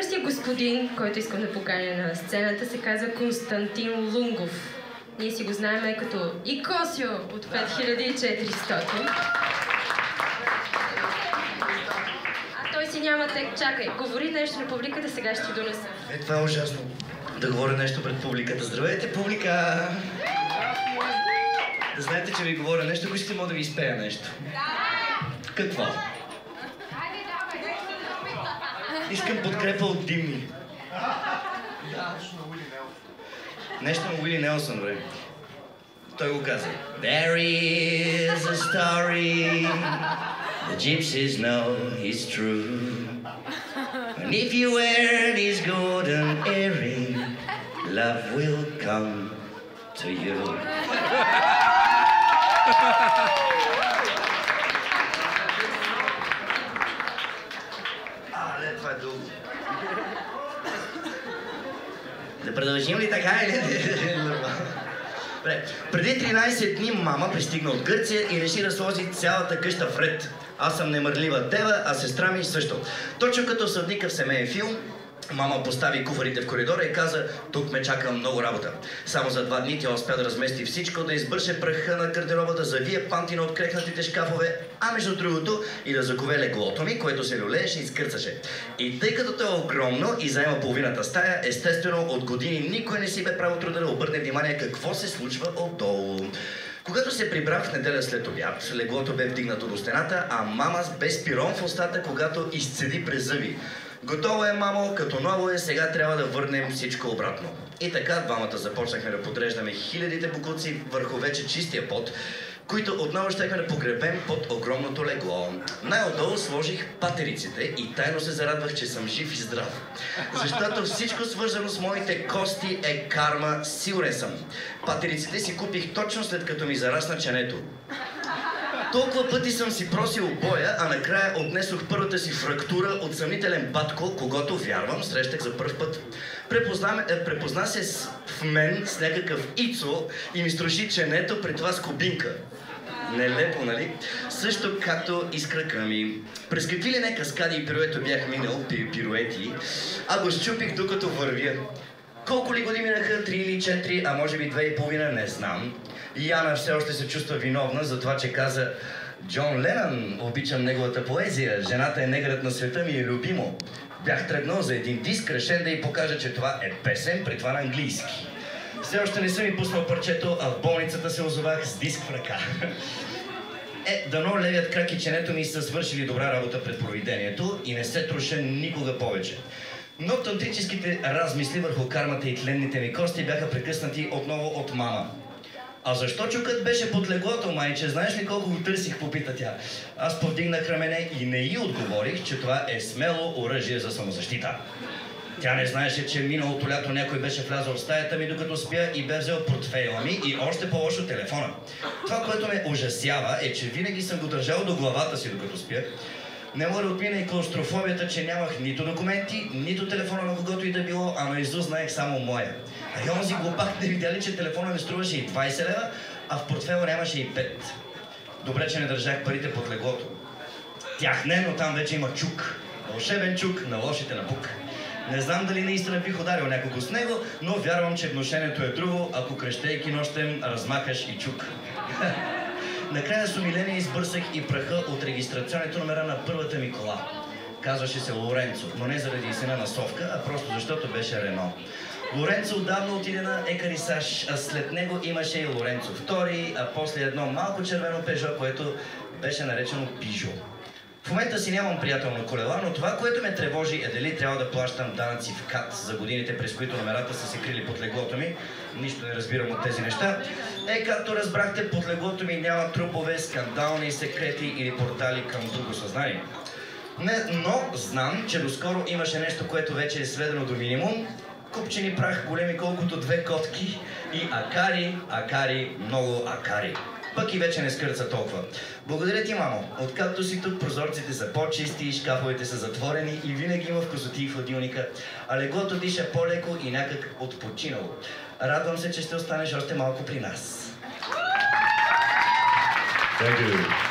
Следващия господин, който искам да поканя на сцената, се казва Константин Лунгов. Ние си го знаем като Икосио от 5400. А той си няма тек. Чакай, говори нещо на публиката, сега ще ти донеса. Това е ужасно. Да говоря нещо пред публиката. Здравейте, публика! Да знаете, че ви говоря нещо, ако ще мога да ви изпея нещо. Какво? Искам подкрепа от Димни. Нещо на Уили Нелсън, бре. Той го каза. There is a story the gypsies know is true. And if you wear this golden earring, love will come to you. Това е дълго. Да продължим ли така или? Преди 13 дни мама пристигна от Гърция и реши да сложи цялата къща в ред. Аз съм немърлива дева, а сестра ми също. Точно като в никакъв семейен филм, мама постави куфарите в коридора и каза: тук ме чака много работа. Само за 2 дни тя успя да размести всичко, да избърше праха на гардероба, да завие панти на открехнатите шкафове, а между другото и да закове леглото ми, което се люлееше и скърцаше. И тъй като то е огромно и заема половината стая, естествено от години никой не си бе правил труда да обърне внимание какво се случва отдолу. Когато се прибрах в неделя след обяд, леглото бе вдигнато до стената, а мама без пирон в устата, когато изцеди през зъби: готово е, мамо, като ново е, сега трябва да върнем всичко обратно. И така двамата започнахме да подреждаме хилядите бокуци върху вече чистия пот, които отново щехме да погребем под огромното легло. Най-отдолу сложих патериците и тайно се зарадвах, че съм жив и здрав. Защото всичко свързано с моите кости е карма, сигурен съм. Патериците си купих точно след като ми зарасна ченето. Толкова пъти съм си просил боя, а накрая отнесох първата си фрактура от съмнителен батко, когото, вярвам, срещах за пръв път. Препозна се в мен с някакъв ицо и ми струши ченето, при това с кубинка. Нелепо, нали? Също както и с крака ми. През какви ли не каскади и пируето бях минал, пируети, а го счупих докато вървя. Колко ли години минаха? 3 или 4, а може би 2,5, не знам. Яна все още се чувства виновна за това, че каза: Джон Ленън, обичам неговата поезия, жената е негърът на света ми е любимо. Бях тръгнал за един диск, решен да й покажа, че това е песен, при това на английски. Все още не съм и пуснал парчето, а в болницата се озовах с диск в ръка. Дано левият крак и ченето ми са свършили добра работа пред провидението и не се труша никога повече. Но тантрическите размисли върху кармата и тленните ми кости бяха прекъснати отново от мама. А защо чукът беше под леглото, майче? Знаеш ли колко го търсих, попита тя. Аз повдигнах рамене и не й отговорих, че това е смело оръжие за самозащита. Тя не знаеше, че миналото лято някой беше влязъл в стаята ми докато спя и бе взел портфейла ми и още по-лошо телефона. Това, което ме ужасява, е, че винаги съм го държал до главата си докато спя. Не мога да отмина и клаустрофобията, че нямах нито документи, нито телефона на когото и да било, а наизуст знаех само моя. А и онзи глупак не видя ли, че телефона не струваше и 20 лева, а в портфела нямаше и 5. Добре, че не държах парите под леглото. Тях не, но там вече има чук. Вълшебен чук на лошите напук. Не знам дали наистина бих ударил някого с него, но вярвам, че внушението е друго, ако крещейки нощем размахаш и чук. Накрая с умиление избърсах и праха от регистрационните номера на първата ми кола. Казваше се Лоренцо, но не заради сина на Совка, а просто защото беше Рено. Лоренцо отдавна отиде на екарисаж, а след него имаше и Лоренцо II, а после едно малко червено пежо, което беше наречено Пижо. В момента си нямам приятел на колела, но това, което ме тревожи, е дали трябва да плащам данъци в КАТ за годините, през които номерата са се крили под леглото ми. Нищо не разбирам от тези неща. Както разбрахте, под леглото ми няма трупове, скандални секрети или портали към друго съзнание. Но знам, че доскоро имаше нещо, което вече е сведено до минимум. Купчени прах, големи колкото 2 котки и акари, много акари. Пък и вече не скърца толкова. Благодаря ти, мамо. Откакто си тук, прозорците са по-чисти, шкафовете са затворени и винаги има вкусоти в хладилника, а леглото диша по-леко и някак отпочинало. Радвам се, че ще останеш още малко при нас. Thank you.